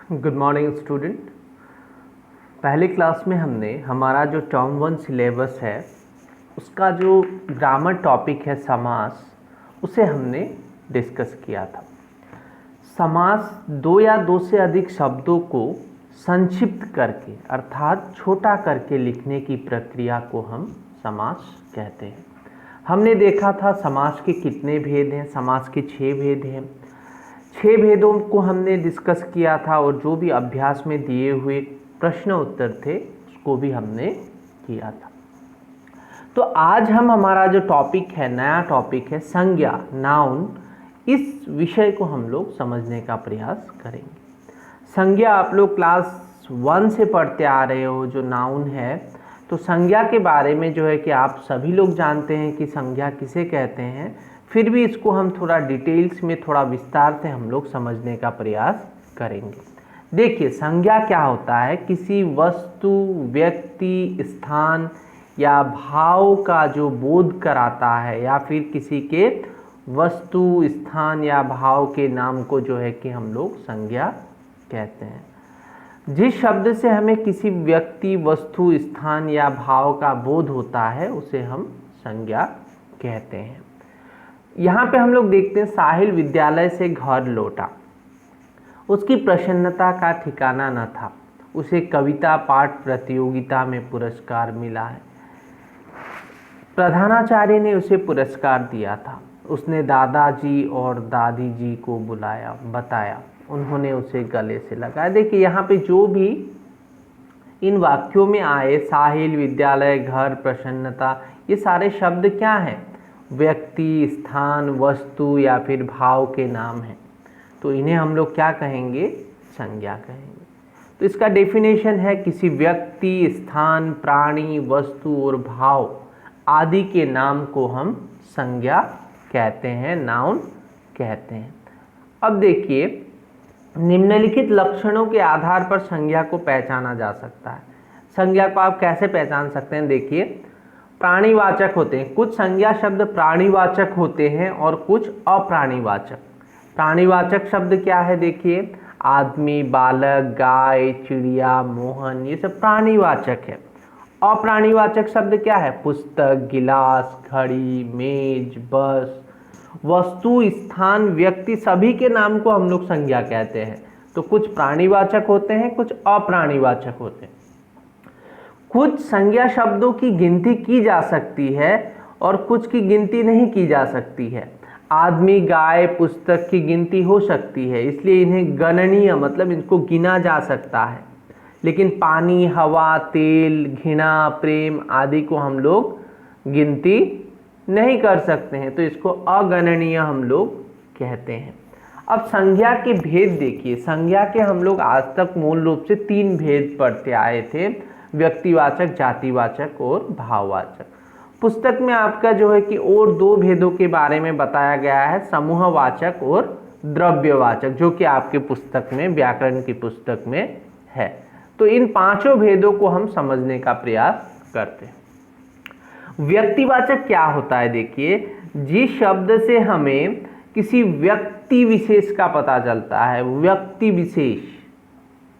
Good morning student. पहली class में हमने हमारा जो टर्म 1 सिलेबस है उसका जो ग्रामर टॉपिक है समास, उसे हमने डिस्कस किया था। समास दो या दो से अधिक शब्दों को संक्षिप्त करके अर्थात छोटा करके लिखने की प्रक्रिया को हम समास कहते हैं। हमने देखा था समास के कितने भेद हैं। समास के 6 भेद हैं। 6 भेदों को हमने डिस्कस किया था और जो भी अभ्यास में दिए हुए प्रश्न उत्तर थे उसको भी हमने किया था। तो आज हमारा जो टॉपिक है, नया टॉपिक है संज्ञा, नाउन। इस विषय को हम लोग समझने का प्रयास करेंगे। संज्ञा आप लोग क्लास 1 से पढ़ते आ रहे हो, जो नाउन है। तो संज्ञा के बारे में जो है कि आप सभी लोग जानते हैं कि संज्ञा किसे कहते हैं। फिर भी इसको हम थोड़ा डिटेल्स में, थोड़ा विस्तार से हम लोग समझने का प्रयास करेंगे। देखिए, संज्ञा क्या होता है? किसी वस्तु, व्यक्ति, स्थान या भाव का जो बोध कराता है, या फिर किसी के वस्तु, स्थान या भाव के नाम को जो है कि हम लोग संज्ञा कहते हैं। जिस शब्द से हमें किसी व्यक्ति, वस्तु, स्थान या भाव का बोध होता है उसे हम संज्ञा कहते हैं। यहाँ पे हम लोग देखते हैं, साहिल विद्यालय से घर लौटा। उसकी प्रसन्नता का ठिकाना न था। उसे कविता पाठ प्रतियोगिता में पुरस्कार मिला है। प्रधानाचार्य ने उसे पुरस्कार दिया था। उसने दादाजी और दादी जी को बताया। उन्होंने उसे गले से लगाया। देखिए, यहाँ पे जो भी इन वाक्यों में आए, साहिल, विद्यालय, घर, प्रसन्नता, ये सारे शब्द क्या हैं? व्यक्ति, स्थान, वस्तु या फिर भाव के नाम हैं। तो इन्हें हम लोग क्या कहेंगे? संज्ञा कहेंगे। तो इसका डेफिनेशन है, किसी व्यक्ति, स्थान, प्राणी, वस्तु और भाव आदि के नाम को हम संज्ञा कहते हैं, नाउन कहते हैं। अब देखिए, निम्नलिखित लक्षणों के आधार पर संज्ञा को पहचाना जा सकता है। संज्ञा को आप कैसे पहचान सकते हैं? देखिए, प्राणीवाचक होते हैं। कुछ संज्ञा शब्द प्राणीवाचक होते हैं और कुछ अप्राणीवाचक। प्राणीवाचक शब्द क्या है? देखिए, आदमी, बालक, गाय, चिड़िया, मोहन, ये सब प्राणीवाचक है। अप्राणीवाचक शब्द क्या है? पुस्तक, गिलास, घड़ी, मेज, बस, वस्तु, स्थान, व्यक्ति, सभी के नाम को हम लोग संज्ञा कहते हैं। तो कुछ प्राणीवाचक होते हैं, कुछ अप्राणीवाचक होते हैं। कुछ संज्ञा शब्दों की गिनती की जा सकती है और कुछ की गिनती नहीं की जा सकती है। आदमी, गाय, पुस्तक की गिनती हो सकती है, इसलिए इन्हें गणनीय, मतलब इनको गिना जा सकता है। लेकिन पानी, हवा, तेल, घृणा, प्रेम आदि को हम लोग गिनती नहीं कर सकते हैं, तो इसको अगणनीय हम लोग कहते हैं। अब संज्ञा के भेद देखिए। संज्ञा के हम लोग आज तक मूल रूप से 3 भेद पढ़ते आए थे, व्यक्तिवाचक, जातिवाचक और भाववाचक। पुस्तक में आपका जो है कि और 2 भेदों के बारे में बताया गया है, समूहवाचक और द्रव्यवाचक, जो कि आपके पुस्तक में, व्याकरण की पुस्तक में है। तो इन 5 भेदों को हम समझने का प्रयास करते हैं। व्यक्तिवाचक क्या होता है? देखिए, जिस शब्द से हमें किसी व्यक्ति विशेष का पता चलता है, व्यक्ति विशेष,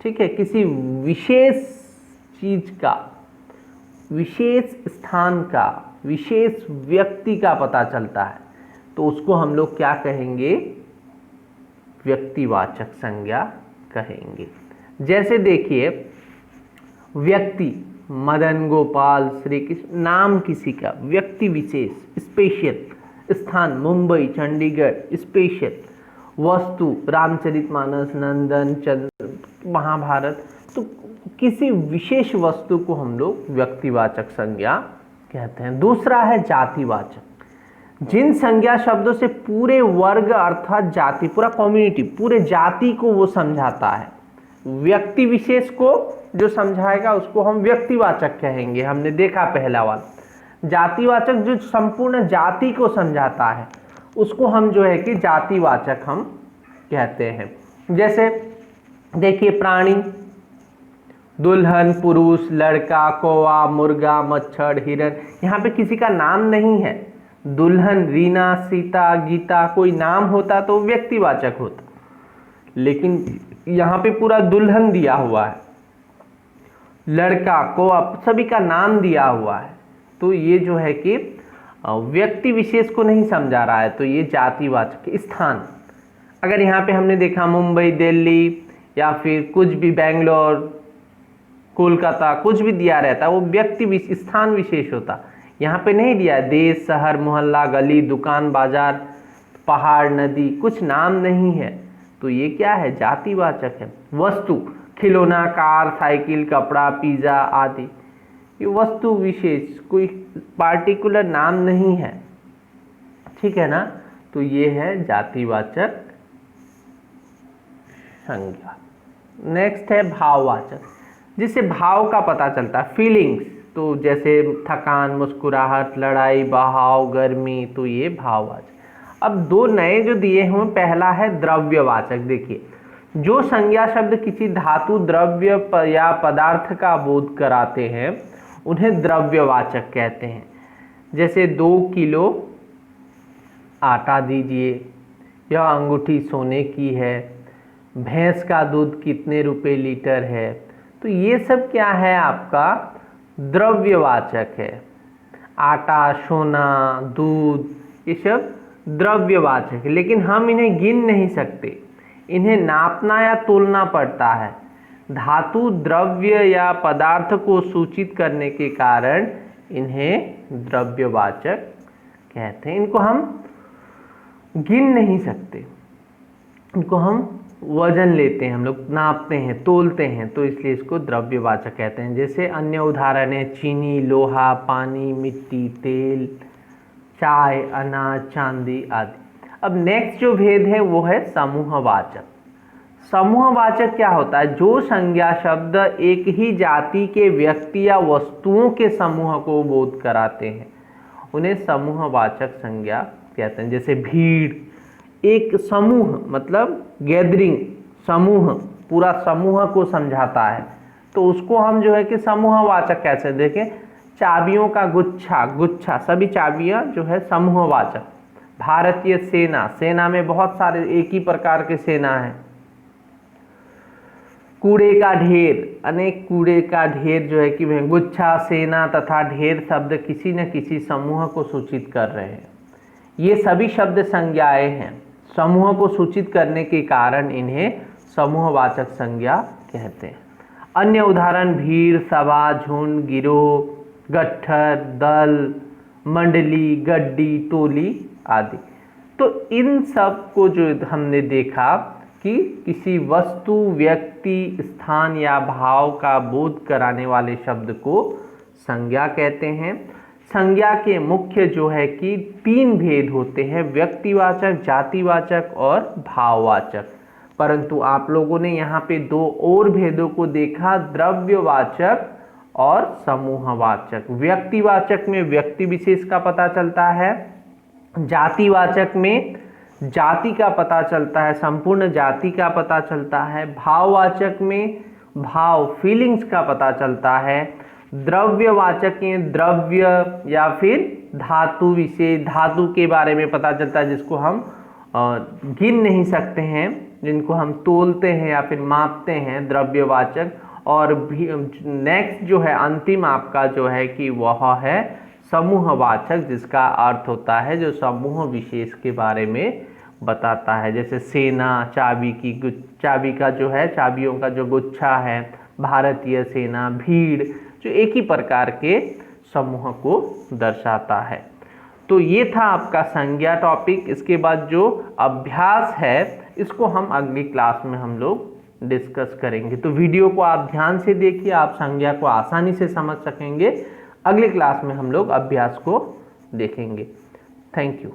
ठीक है, किसी विशेष चीज का, विशेष स्थान का, विशेष व्यक्ति का पता चलता है, तो उसको हम लोग क्या कहेंगे? व्यक्तिवाचक संज्ञा कहेंगे। जैसे देखिए, व्यक्ति, मदन, गोपाल, श्री कृष्ण, नाम किसी का, व्यक्ति विशेष, स्पेशल। स्थान, मुंबई, चंडीगढ़, स्पेशल। वस्तु, रामचरितमानस, नंदन, चंद्र, महाभारत। तो किसी विशेष वस्तु को हम लोग व्यक्तिवाचक संज्ञा कहते हैं। दूसरा है जातिवाचक। जिन संज्ञा शब्दों से पूरे वर्ग अर्थात जाति, पूरा कम्युनिटी, पूरे जाति को वो समझाता है। व्यक्ति विशेष को जो समझाएगा उसको हम व्यक्तिवाचक कहेंगे, हमने देखा पहला वाला। जातिवाचक जो संपूर्ण जाति को समझाता है उसको हम जो है कि जातिवाचक हम कहते हैं। जैसे देखिए, प्राणी, दुल्हन, पुरुष, लड़का, कौवा, मुर्गा, मच्छर, हिरन। यहाँ पे किसी का नाम नहीं है। दुल्हन, रीना, सीता, गीता, कोई नाम होता तो व्यक्तिवाचक होता। लेकिन यहाँ पे पूरा दुल्हन दिया हुआ है, लड़का को सभी का नाम दिया हुआ है, तो ये जो है कि व्यक्ति विशेष को नहीं समझा रहा है, तो ये जातिवाचक। स्थान, अगर यहाँ पे हमने देखा मुंबई, दिल्ली या फिर कुछ भी बेंगलोर, कोलकाता, कुछ भी दिया रहता वो व्यक्ति स्थान विशेष होता। यहाँ पे नहीं दिया, देश, शहर, मोहल्ला, गली, दुकान, बाजार, पहाड़, नदी, कुछ नाम नहीं है, तो ये क्या है, जातिवाचक है। वस्तु, खिलौना, कार, साइकिल, कपड़ा, पिज़्ज़ा आदि, ये वस्तु विशेष, कोई पार्टिकुलर नाम नहीं है, ठीक है ना, तो ये है जातिवाचक संज्ञा। नेक्स्ट है भाववाचक, जिससे भाव का पता चलता है, फीलिंग्स, तो जैसे थकान, मुस्कुराहट, लड़ाई, बहाव, गर्मी, तो ये भाववाचक। अब दो नए जो दिए हुए, पहला है द्रव्यवाचक। देखिए, जो संज्ञा शब्द किसी धातु, द्रव्य या पदार्थ का बोध कराते हैं उन्हें द्रव्यवाचक कहते हैं। जैसे 2 किलो आटा दीजिए, यह अंगूठी सोने की है, भैंस का दूध कितने रुपए लीटर है, तो ये सब क्या है, आपका द्रव्यवाचक है। आटा, सोना, दूध, ये सब द्रव्यवाचक है, लेकिन हम इन्हें गिन नहीं सकते, इन्हें नापना या तोलना पड़ता है। धातु, द्रव्य या पदार्थ को सूचित करने के कारण इन्हें द्रव्यवाचक कहते हैं। इनको हम गिन नहीं सकते, इनको हम वजन लेते हैं, हम लोग नापते हैं, तोलते हैं, तो इसलिए इसको द्रव्यवाचक कहते हैं। जैसे अन्य उदाहरण है चीनी, लोहा, पानी, मिट्टी, तेल, चाय, अनाज, चांदी आदि। अब नेक्स्ट जो भेद है वो है समूहवाचक। समूहवाचक क्या होता है, जो संज्ञा शब्द एक ही जाति के व्यक्ति या वस्तुओं के समूह को बोध कराते हैं उन्हें समूहवाचक संज्ञा कहते हैं। जैसे भीड़, एक समूह मतलब गैदरिंग, समूह, पूरा समूह को समझाता है, तो उसको हम जो है कि समूहवाचक कैसे देखें। चाबियों का गुच्छा, गुच्छा, सभी चाबियां जो है समूहवाचक। भारतीय सेना, सेना में बहुत सारे एक ही प्रकार के सेना है। कूड़े का ढेर, अनेक कूड़े का ढेर जो है कि गुच्छा, सेना तथा ढेर शब्द किसी न किसी समूह को सूचित कर रहे हैं। ये सभी शब्द संज्ञाएं हैं, समूह को सूचित करने के कारण इन्हें समूहवाचक संज्ञा कहते हैं। अन्य उदाहरण भीड़, सभा, झुंड, गिरोह, गट्ठर, दल, मंडली, गड्डी, टोली आदि। तो इन सब को जो हमने देखा कि किसी वस्तु, व्यक्ति, स्थान या भाव का बोध कराने वाले शब्द को संज्ञा कहते हैं। संज्ञा के मुख्य जो है कि 3 भेद होते हैं, व्यक्तिवाचक, जातिवाचक और भाववाचक। परंतु आप लोगों ने यहाँ पे 2 और भेदों को देखा, द्रव्यवाचक और समूहवाचक। व्यक्तिवाचक में व्यक्ति विशेष का पता चलता है, जातिवाचक में जाति का पता चलता है, संपूर्ण जाति का पता चलता है, भाववाचक में भाव, फीलिंग्स का पता चलता है, द्रव्यवाचक में द्रव्य या फिर धातु विशेष, धातु के बारे में पता चलता है जिसको हम गिन नहीं सकते हैं, जिनको हम तोलते हैं या फिर मापते हैं, द्रव्यवाचक। और नेक्स्ट जो है अंतिम आपका जो है कि वह है समूहवाचक, जिसका अर्थ होता है जो समूह विशेष के बारे में बताता है। जैसे सेना, चाबी का जो है, चाबियों का जो गुच्छा है, भारतीय सेना, भीड़, जो एक ही प्रकार के समूह को दर्शाता है। तो ये था आपका संज्ञा टॉपिक। इसके बाद जो अभ्यास है इसको हम अगली क्लास में हम लोग डिस्कस करेंगे। तो वीडियो को आप ध्यान से देखिए, आप संज्ञा को आसानी से समझ सकेंगे। अगली क्लास में हम लोग अभ्यास को देखेंगे। Thank you.